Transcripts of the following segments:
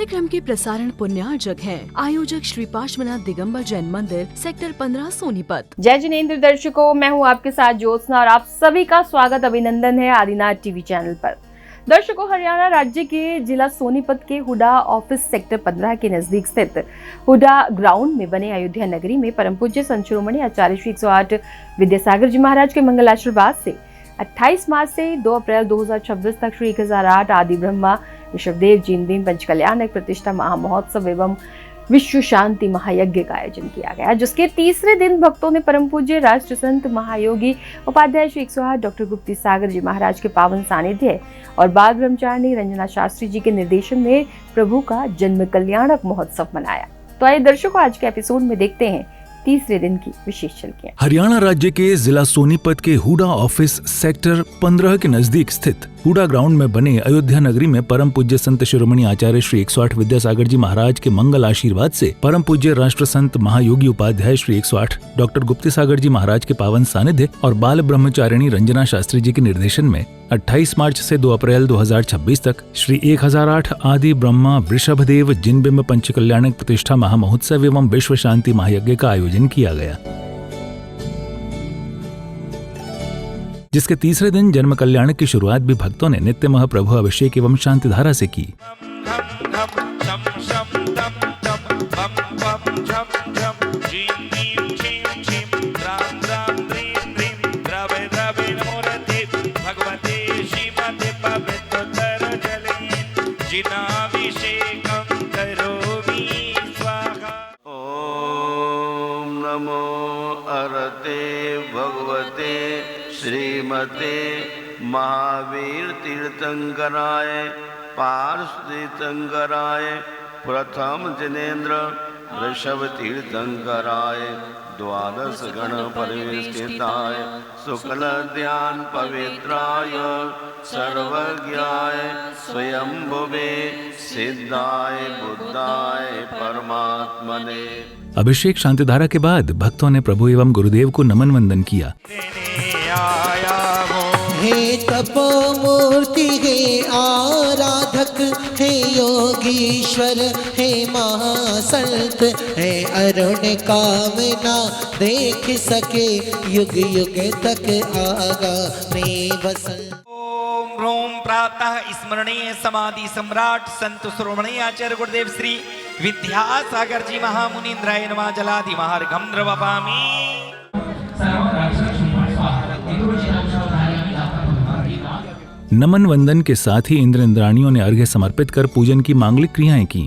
कार्यक्रम के प्रसारण पुण्यार्जक हैं आयोजक श्री पार्श्वनाथ दिगंबर जैन मंदिर, सेक्टर 15, सोनीपत। जय जिनेंद्र दर्शकों, मैं हूं आपके साथ ज्योत्सना और आप सभी का स्वागत अभिनंदन है आदिनाथ टीवी चैनल पर। दर्शकों, हरियाणा राज्य के जिला सोनीपत के हुडा ऑफिस सेक्टर 15 के नजदीक स्थित हुडा ग्राउंड में बने अयोध्या नगरी में परम पूज्य संत शिरोमणि आचार्य श्री 108 विद्यासागर जी महाराज के मंगल आशीर्वाद से 28 मार्च से 2 अप्रैल 2026 तक श्री 1008 आदि ब्रह्मा ऋषभदेव जिनबीम पंचकल्याणक प्रतिष्ठा महामहोत्सव एवं विश्व शांति महायज्ञ का आयोजन किया गया, जिसके तीसरे दिन भक्तों ने परम पूज्य राष्ट्र संत महायोगी उपाध्याय श्री 108 डॉक्टर गुप्ती सागर जी महाराज के पावन सानिध्य और बाल ब्रह्मचारिणी रंजना शास्त्री जी के निर्देशन में प्रभु का जन्म कल्याणक महोत्सव मनाया। तो आइए दर्शकों, आज के एपिसोड में देखते हैं तीसरे दिन की विशेष झलकियां। हरियाणा राज्य के जिला सोनीपत के हुडा ऑफिस सेक्टर 15 के नजदीक स्थित हुडा ग्राउंड में बने अयोध्या नगरी में परम पूज्य संत शिरोमणि आचार्य श्री 108 विद्यासागर जी महाराज के मंगल आशीर्वाद से परम पूज्य राष्ट्र संत महायोगी उपाध्याय श्री 108 डॉक्टर गुप्ती सागर जी महाराज के पावन सानिध्य और बाल ब्रह्मचारिणी रंजना शास्त्री जी के निर्देशन में 28 मार्च से 2 अप्रैल 2026 तक श्री 1008 आदि ब्रह्मा वृषभदेव जिनबिंब पंचकल्याणक प्रतिष्ठा महामहोत्सव एवं विश्व शांति महायज्ञ का आयोजन किया गया, जिसके तीसरे दिन जन्म कल्याणक की शुरुआत भी भक्तों ने नित्य महाप्रभु अभिषेक एवं शांति धारा से की। ओम नमो अरते भगवते श्रीमते महावीर तीर्थंकराय पार्श्व तीर्थंकराय प्रथम जिनेन्द्र ऋषभ तीर्थंकराय द्वादश गण परिवेष्टिताय शुक्ल ध्यान पवित्राय सर्वज्ञाय स्वयंभुवे सिद्धाय बुद्धाय परमात्मने। अभिषेक शांति धारा के बाद भक्तों ने प्रभु एवं गुरुदेव को नमन वंदन किया। हे तपोमूर्ति, हे आराधक, हे योगीश्वर, हे महासंत, हे अरुण कामना देख सके युग युग तक आगा में बसंत। ओम ह्रोम प्रातः स्मरणीय समाधि सम्राट संत शिरोमणि आचार्य गुरुदेव श्री विद्यासागर जी महामुनीन्द्राय नमः। जलाधि महार्घं द्रवपामि। नमन वंदन के साथ ही इंद्र इंद्राणियों ने अर्घ्य समर्पित कर पूजन की मांगलिक क्रियाएं की।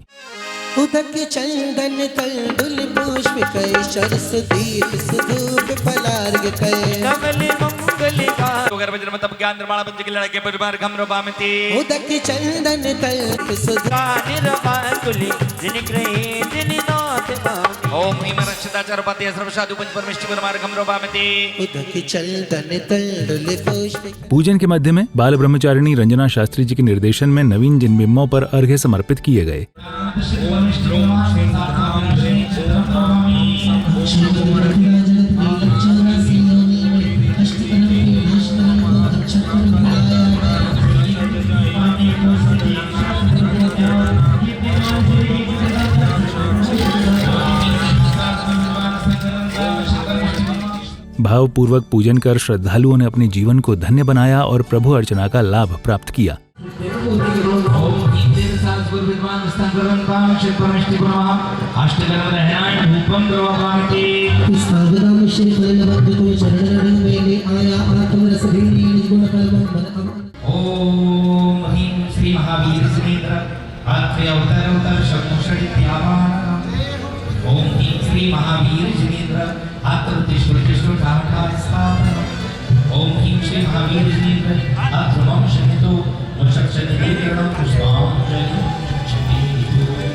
उदक चंदन तंडुल पुष्प कय शरस दीप सुधूप फलार्घ कय कमल मंगल का गर्भजन्म तप ज्ञान निर्माण पंचकल्याण के परिवार घम रोपामते। उदक चंदन तल्प सुधा निर्वाकुली जिनिग्रहे जिनिनाथ ओम ह्रीं रक्षताचार्य पते सर्वसाधु पंच परमेष्टि परिवार घम रोपामते। उदक चंदन तंडुल पुष्प। पूजन के मध्य में बाल ब्रह्मचारिणी रंजना शास्त्री जी के निर्देशन में नवीन जिनबिंबों पर अर्घ्य समर्पित किए गए। भावपूर्वक पूजन कर श्रद्धालुओं ने अपने जीवन को धन्य बनाया और प्रभु अर्चना का लाभ प्राप्त किया। ओम ह्रीं श्री महावीर जिनेन्द्र ओम ह्रीं श्री महावीर जिनेन्द्र ओम ह्रीं श्री महावीर जिनेन्द्र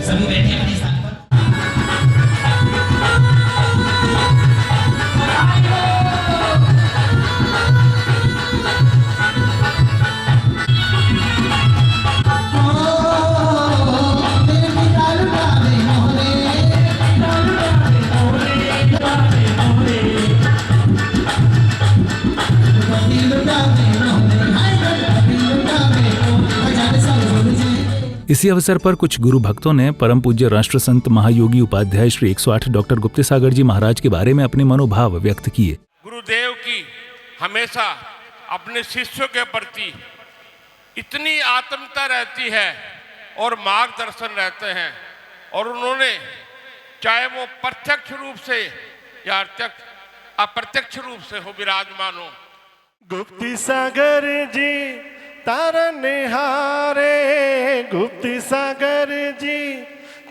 सभी बैठे अपने स्थान पर। इसी अवसर पर कुछ गुरु भक्तों ने परम पूज्य राष्ट्र संत महायोगी उपाध्याय श्री 108 डॉक्टर गुप्ते सागर जी महाराज के बारे में अपने मनोभाव व्यक्त किए। गुरुदेव की हमेशा अपने शिष्यों के प्रति इतनी आत्मीयता रहती है और मार्गदर्शन रहते हैं, और उन्होंने चाहे वो प्रत्यक्ष रूप से या अप्रत्यक्ष रूप से हो विराजमान हो। गुप्ती सागर जी तारन हारे, गुप्ती सागर जी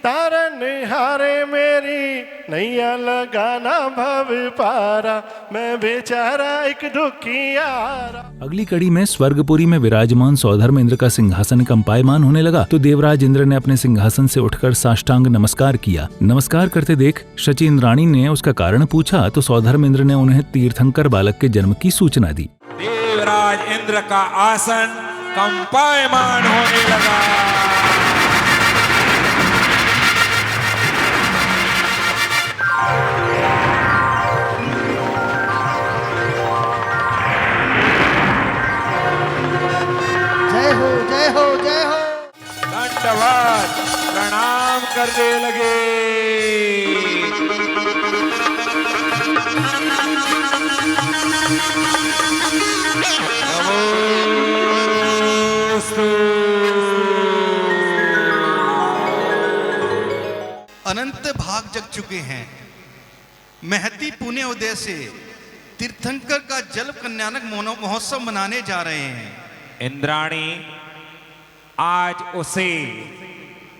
तारन हारे, मेरी नैया लगाना भव पारा, मैं बेचारा एक दुखियारा। अगली कड़ी में स्वर्गपुरी में विराजमान सौधर्म इंद्र का सिंहासन कंपायमान होने लगा तो देवराज इंद्र ने अपने सिंहासन से उठकर साष्टांग नमस्कार किया। नमस्कार करते देख शची इंद्राणी ने उसका कारण पूछा तो सौधर्म इंद्र ने उन्हें तीर्थंकर बालक के जन्म की सूचना दी। देवराज इंद्र का आसन कंपायमान होने लगा। जय हो जय हो जय हो। दंडवत प्रणाम करने लगे। अनंत भाग जग चुके हैं। महती पुण्य उदय से तीर्थंकर का जल कन्यानक महोत्सव मनाने जा रहे हैं। इंद्राणी, आज उसे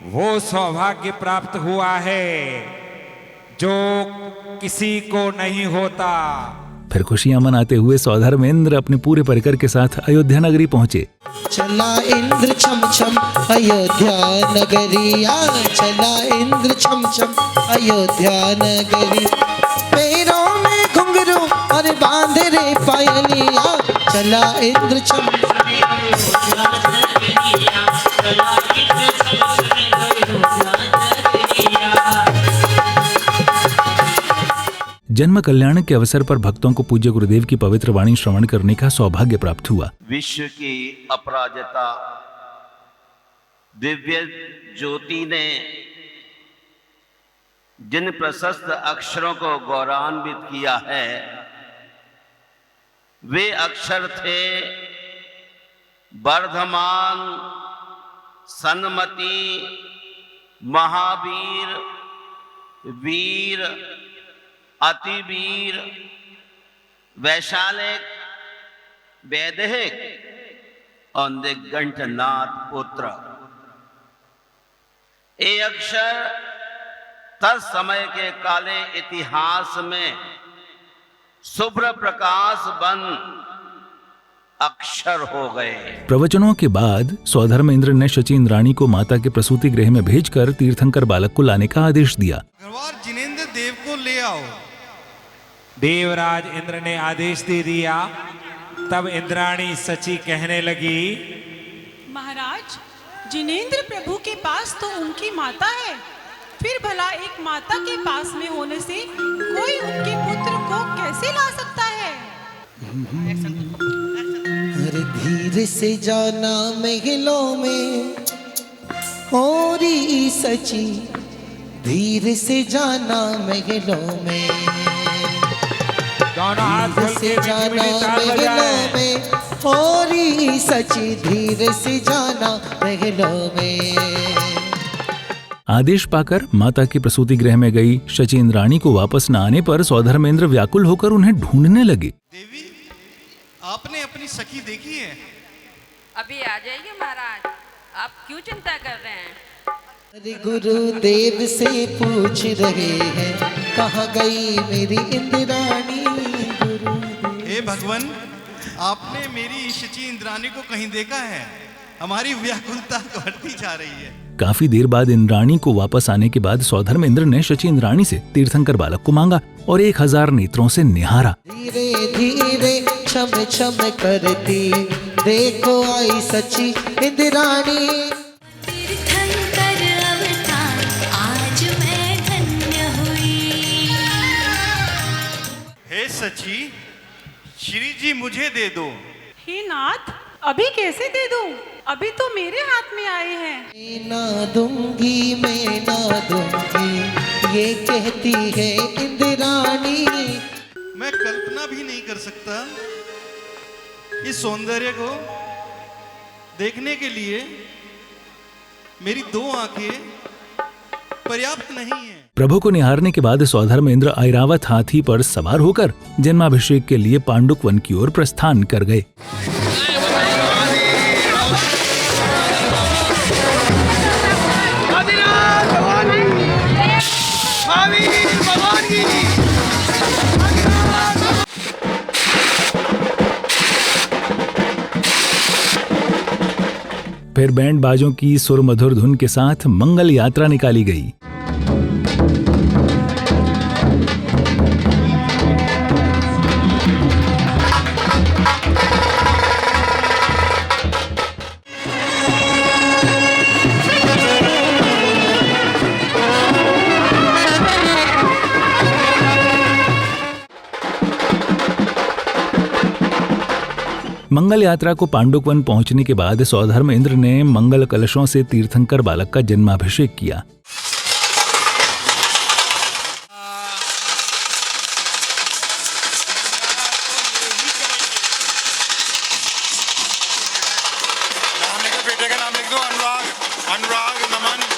वो सौभाग्य प्राप्त हुआ है जो किसी को नहीं होता। फिर खुशियां मनाते हुए सौधर्म इंद्र अपने पूरे परिकर के साथ अयोध्या नगरी पहुँचे। चला इंद्र छम छम अयोध्या नगरिया, चला इंद्र छम छम अयोध्या नगरी, पैरों में घुंघरू और बांध रे पायलिया, चला इंद्र छम जन्म कल्याण के अवसर पर भक्तों को पूज्य गुरुदेव की पवित्र वाणी श्रवण करने का सौभाग्य प्राप्त हुआ। विश्व की अपराजिता दिव्य ज्योति ने जिन प्रशस्त अक्षरों को गौरवान्वित किया है वे अक्षर थे वर्धमान, सन्मति, महावीर, वीर, अतिवीर, वैशालिक, वैदेहिक और दिग्गंटनाथ पुत्र। ये अक्षर तत्समय के काले इतिहास में शुभ्र प्रकाश बन अक्षर हो गए। प्रवचनों के बाद सौधर्म इंद्र ने शची इंद्राणी को माता के प्रसूति गृह में भेजकर तीर्थंकर बालक को लाने का आदेश दिया। अग्रवाल जिनेंद्र देव को ले आओ। देवराज इंद्र ने आदेश दे दिया। तब इंद्राणी सची कहने लगी, महाराज, जिनेंद्र प्रभु के पास तो उनकी माता है, फिर भला एक माता के पास में होने से कोई उनके पुत्र को कैसे ला सकता है? अरे धीरे से जाना महलों में हो रही सची, धीरे से जाना महलों में, दोनों हाथ खोल धीरे से के जाना मीठी-मीठी ताल महलों बजाएं। में हो रही सची, धीरे से जाना महलों में। आदेश पाकर माता की प्रसूति गृह में गई शची इंद्राणी को वापस न आने पर सौधर्मेंद्र व्याकुल होकर उन्हें ढूंढने लगे। देवी, आपने अपनी सखी देखी है? अभी आ जाइए महाराज, आप क्यों चिंता कर रहे हैं? अरे गुरुदेव से पूछ रहे हैं, कहाँ गई मेरी इंद्राणी गुरुदेव। हे भगवान, आपने मेरी शची इंद्राणी को कहीं देखा है? हमारी व्याकुलता बढ़ती जा रही है। काफी देर बाद इंद्राणी को वापस आने के बाद सौधर्म इंद्र ने शची इंद्राणी से तीर्थंकर बालक को मांगा और 1000 नेत्रों से निहारा। धीरे धीरे छम छम करती देखो आई सची इंद्राणी। तीर्थंकर अवतार आज मैं धन्य हुई। हे सची, श्री जी मुझे दे दो। हे नाथ, अभी कैसे दे दूं? अभी तो मेरे हाथ में आए हैं। मैं ना दूंगी ये कहती है इंद्राणी। मैं कल्पना भी नहीं कर सकता इस सौंदर्य को देखने के लिए मेरी 2 आंखें पर्याप्त नहीं है। प्रभु को निहारने के बाद सौधर्म इंद्र ऐरावत हाथी पर सवार होकर जन्माभिषेक के लिए पांडुक वन की ओर प्रस्थान कर गए। फिर बैंड बाजों की सुर मधुर धुन के साथ मंगल यात्रा निकाली गई। मंगल यात्रा को पांडुक वन पहुंचने के बाद सौधर्म इंद्र ने मंगल कलशों से तीर्थंकर बालक का जन्माभिषेक किया। बेटे का नाम लिख दो, अनुराग नमन।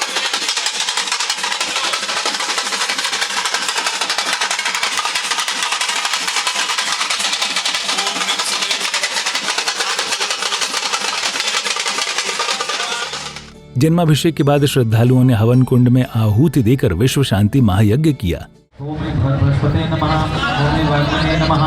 जन्माभिषेक के बाद श्रद्धालुओं ने हवन कुंड में आहुति देकर विश्व शांति महायज्ञ किया। ओम बृहस्पते नमः, ओम वायुपते नमः,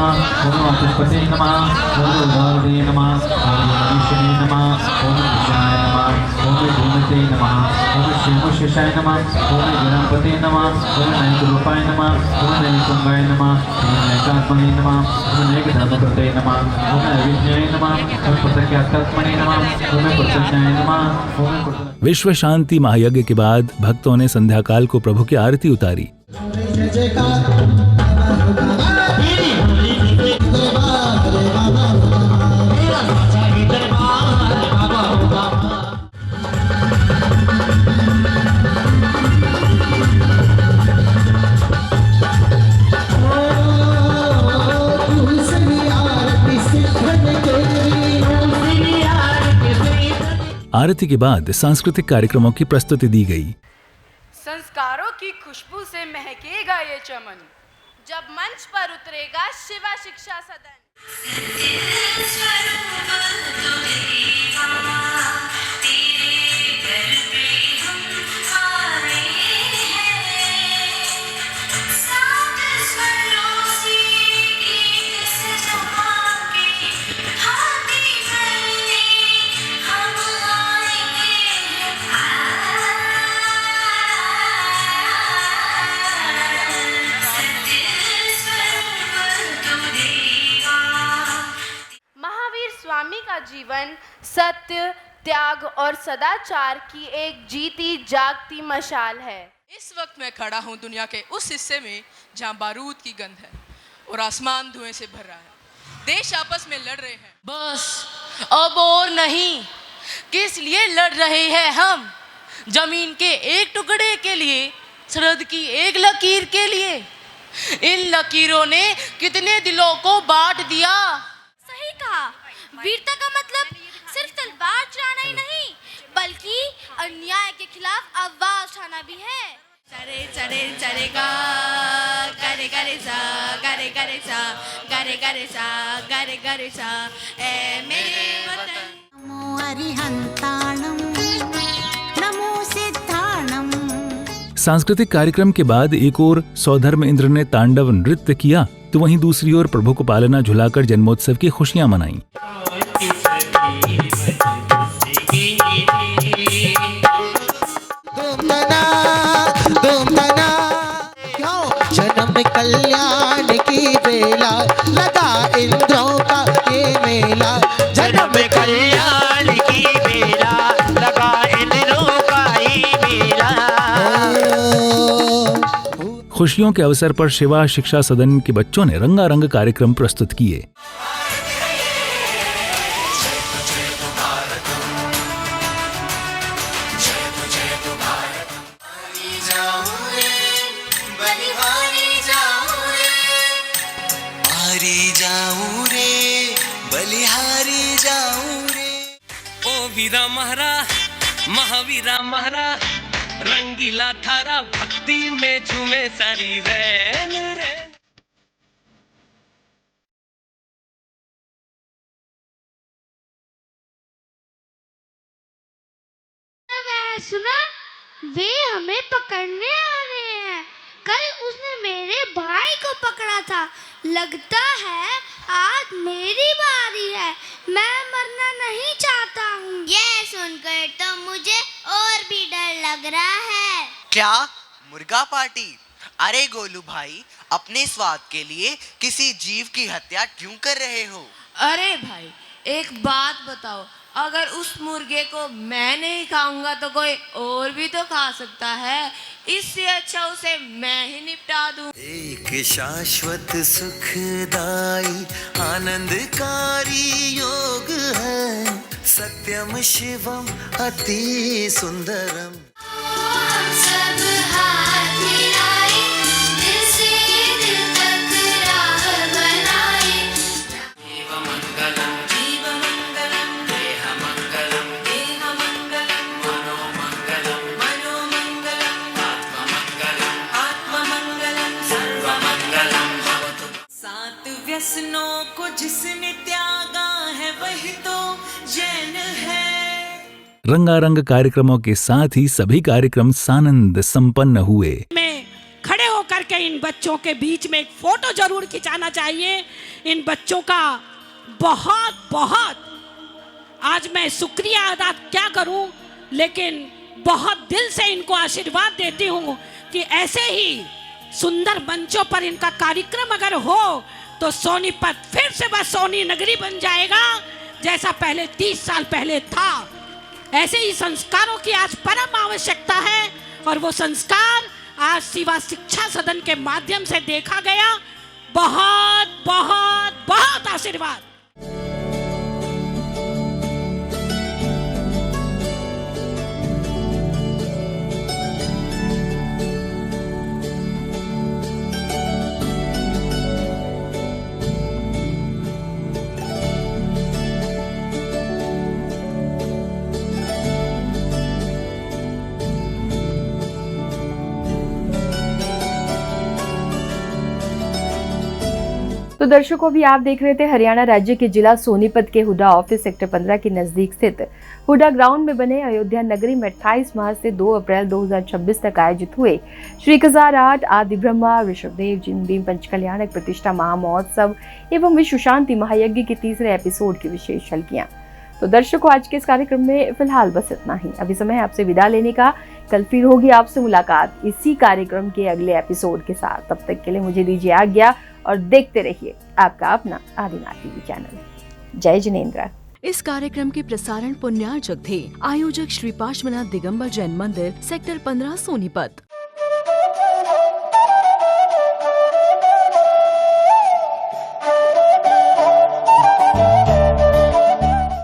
ओम वाचस्पते नमः, ओम उदारदे नमः, ओम ईश्वरे नमः, ओम विष्णाय नमः, ओम धूमते नमः, ओम श्रीमुषेशाय नमः, ओम गणपते नमः, ओम नैकरूपाय नमः, ओम नैकुंगाय नमः, ओम नैकात्मने नमः, ओम नैकधर्मकृते नमः, ओम अविज्ञाय नमः, ओम प्रत्यक्षात्मने नमः, ओम प्रत्यक्षाय नमः, ओम। विश्व शांति महायज्ञ के बाद भक्तों ने संध्या काल को प्रभु की आरती उतारी। आरती के बाद सांस्कृतिक कार्यक्रमों की प्रस्तुति दी गई। संस्कारों की खुशबू से महकेगा ये चमन, जब मंच पर उतरेगा शिवा शिक्षा सदन। स्वामी का जीवन सत्य, त्याग और सदाचार की एक जीती जागती मशाल है। इस वक्त मैं खड़ा हूँ दुनिया के उस हिस्से में जहाँ बारूद की गंध है और आसमान धुएं से भर रहा है। देश आपस में लड़ रहे हैं, बस अब और नहीं। किस लिए लड़ रहे हैं हम? जमीन के एक टुकड़े के लिए, सरहद की एक लकीर के लिए। इन लकीरों ने कितने दिलों को बांट दिया। सही कहा, वीरता का मतलब सिर्फ तलवार चलाना ही नहीं, बल्कि अन्याय के खिलाफ आवाज उठाना भी है। चरे चरे चरेगा, करे करे सा, करे करे सा, करे करे सा, करे करे सा, ए मेरे वतन। नमो अरिहंताणम, नमो सिद्धाणम। सांस्कृतिक कार्यक्रम के बाद एक ओर सौधर्म इंद्र ने तांडव नृत्य किया, तो वहीं दूसरी ओर प्रभु को पालना झुलाकर जन्मोत्सव की खुशियां मनाई। जन्म कल्याण की बेला, लगा इंद्रों का ये मेला। जन्म कल्याण की बेला, लगा इंद्रों का ये मेला। खुशियों के अवसर पर शिवा शिक्षा सदन के बच्चों ने रंगारंग कार्यक्रम प्रस्तुत किए। वीरा महरा महावीरा महरा रंगीला थारा भक्ति में झूमे सारी रैन रे। सुना, वे हमें पकड़ने आ रहे हैं। कल उसने मेरे भाई को पकड़ा था। लगता है आज मेरी बारी है। मैं मरना नहीं चाहता हूँ। ये सुनकर तो मुझे और भी डर लग रहा है। क्या मुर्गा पार्टी? अरे गोलू भाई, अपने स्वाद के लिए किसी जीव की हत्या क्यों कर रहे हो? अरे भाई, एक बात बताओ, अगर उस मुर्गे को मैं नहीं खाऊंगा तो कोई और भी तो खा सकता है। इससे अच्छा उसे मैं ही निपटा दूं। एक शाश्वत सुखदाई आनंदकारी योग है, सत्यम शिवम अति सुंदरम। सब हाथ मिलाए, दिल से दिल तक राह बनाए। जीव मंगलम जीव मंगलम, देह मंगलम देह मंगलम, मनो मंगलम मनो मंगलम, आत्म मंगलम आत्म मंगलम, सर्व मंगलम भवतु। 7 व्यसनों को जिसने त्यागा है वही तो जैन है। रंगारंग कार्यक्रमों के साथ ही सभी कार्यक्रम सानंद संपन्न हुए। में खड़े होकर के इन बच्चों के बीच में एक फोटो जरूर खिंचाना चाहिए। इन बच्चों का बहुत बहुत आज मैं शुक्रिया अदा क्या करूं, लेकिन बहुत दिल से इनको आशीर्वाद देती हूं कि ऐसे ही सुंदर मंचों पर इनका कार्यक्रम अगर हो तो सोनीपत फिर से बस सोनी नगरी बन जाएगा, जैसा पहले 30 साल पहले था। ऐसे ही संस्कारों की आज परम आवश्यकता है और वो संस्कार आज सेवा शिक्षा सदन के माध्यम से देखा गया। बहुत बहुत बहुत आशीर्वाद। तो दर्शकों, भी आप देख रहे थे हरियाणा राज्य के जिला सोनीपत के हुडा ऑफिस सेक्टर 15 के नजदीक स्थित हुडा ग्राउंड में बने अयोध्या नगरी में 28 मार्च से 2 अप्रैल 2026 तक आयोजित हुए श्री 1008 आदि ब्रह्मा ऋषभदेव जिन भीम पंचकल्याणक प्रतिष्ठा महामहोत्सव एवं विश्व शांति महायज्ञ के 3रे एपिसोड की विशेष झलकियां। तो दर्शकों, आज के इस कार्यक्रम में फिलहाल बस इतना ही। अभी समय आपसे विदा लेने का। कल फिर होगी आपसे मुलाकात इसी कार्यक्रम के अगले एपिसोड के साथ। तब तक के लिए मुझे दीजिए आज्ञा और देखते रहिए आपका अपना आदिनाथ टीवी चैनल। जय जिनेंद्र। इस कार्यक्रम के प्रसारण पुण्यार्जक थे आयोजक श्री पार्श्वनाथ दिगंबर जैन मंदिर सेक्टर 15 सोनीपत।